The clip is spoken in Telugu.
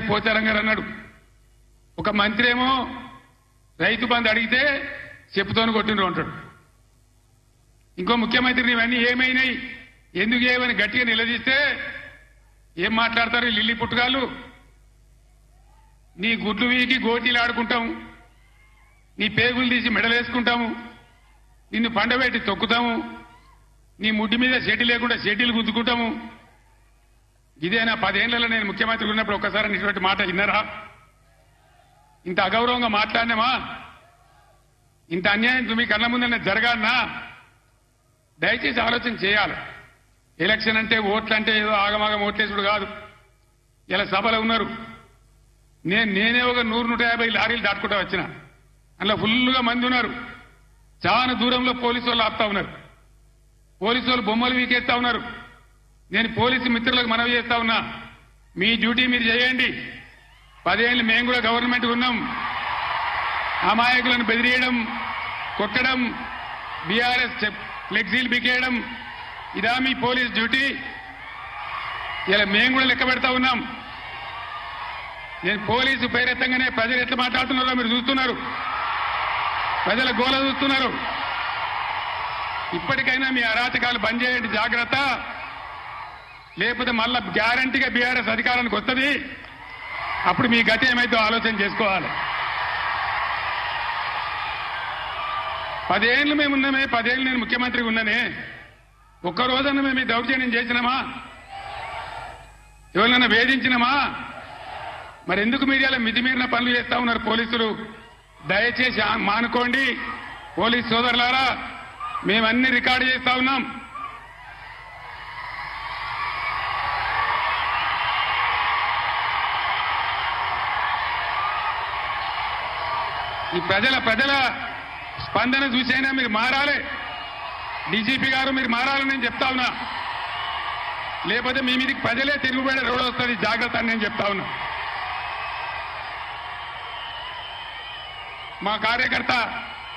పోచారం గారు అన్నాడు, ఒక మంత్రి ఏమో రైతు బంధు అడిగితే చెప్పుతోని కొట్టిండ్రు అంటాడు. ఇంకో ముఖ్యమంత్రిని ఇవన్నీ ఏమైనాయి ఎందుకు ఏమని గట్టిగా నిలదీస్తే ఏం మాట్లాడతారు లిల్లీ పుట్టుగాళ్ళు? నీ గుడ్లు వీకి గోటీలు ఆడుకుంటాము, నీ పేగులు తీసి మెడలేసుకుంటాము, నిన్ను పండబెట్టి తొక్కుతాము, నీ ముడ్డి మీద షెడ్డి లేకుండా షెడ్డీలు గుద్దుకుంటాము. ఇదేనా 10 ఏళ్లలో నేను ముఖ్యమంత్రి ఉన్నప్పుడు ఒక్కసారి ఇటువంటి మాట విన్నారా? ఇంత అగౌరవంగా మాట్లాడినామా? ఇంత అన్యాయం మీ కళ్ళ ముందనే జరగాలనా? దయచేసి ఆలోచన చేయాలి. ఎలక్షన్ అంటే ఓట్లు అంటే ఏదో ఆగమాగం ఓట్లేసుడు కాదు. ఇలా సభలో ఉన్నారు, నేనే ఒక 100-150 లారీలు దాటుకుంటా వచ్చిన, అందులో ఫుల్గా మంది ఉన్నారు. చాలా దూరంలో పోలీసు వాళ్ళు ఆపుతా ఉన్నారు, పోలీసు వాళ్ళు బొమ్మలు వీకేస్తా ఉన్నారు. నేను పోలీసు మిత్రులకు మనవి చేస్తా ఉన్నా, మీ డ్యూటీ మీరు చేయండి. 10 ఏళ్ళు మేము కూడా గవర్నమెంట్ ఉన్నాం. అమాయకులను బెదిరియడం, కొట్టడం, బీఆర్ఎస్ ఫ్లెక్సీలు బికేయడం ఇదా మీ పోలీస్ డ్యూటీ? ఇలా మేము కూడా లెక్క పెడతా ఉన్నాం. నేను పోలీసు పేరెత్తంగానే ప్రజలు ఎట్లా మాట్లాడుతున్నారో మీరు చూస్తున్నారు, ప్రజల గోల చూస్తున్నారు. ఇప్పటికైనా మీ అరాచకాలు బంద్ చేయండి, జాగ్రత్త. లేకపోతే మళ్ళా గ్యారంటీగా బీఆర్ఎస్ అధికారానికి వస్తుంది. అప్పుడు మీ గతి ఏమైతే ఆలోచన చేసుకోవాలి. 10 ఏళ్ళు మేము ఉన్నామే, 10 ఏళ్ళు నేను ముఖ్యమంత్రిగా ఉన్నానే, ఒక్కరోజన్నా మేము ఈ దౌర్జన్యం చేసినామా? ఎవరినైనా వేధించినామా? మరి ఎందుకు మీరు ఇలా మితిమీరిన పనులు చేస్తా ఉన్నారు పోలీసులు? దయచేసి మానుకోండి పోలీస్ సోదరులారా, మేమన్నీ రికార్డు చేస్తా ఉన్నాం. ఈ ప్రజల స్పందన చూసైనా మీరు మారాలి. డీజీపీ గారు మీరు మారాలని నేను చెప్తా ఉన్నా, లేకపోతే మీ మీదకి ప్రజలే తిరుగుబడే రోడ్ వస్తుంది, జాగ్రత్త అని నేను చెప్తా ఉన్నా. మా కార్యకర్త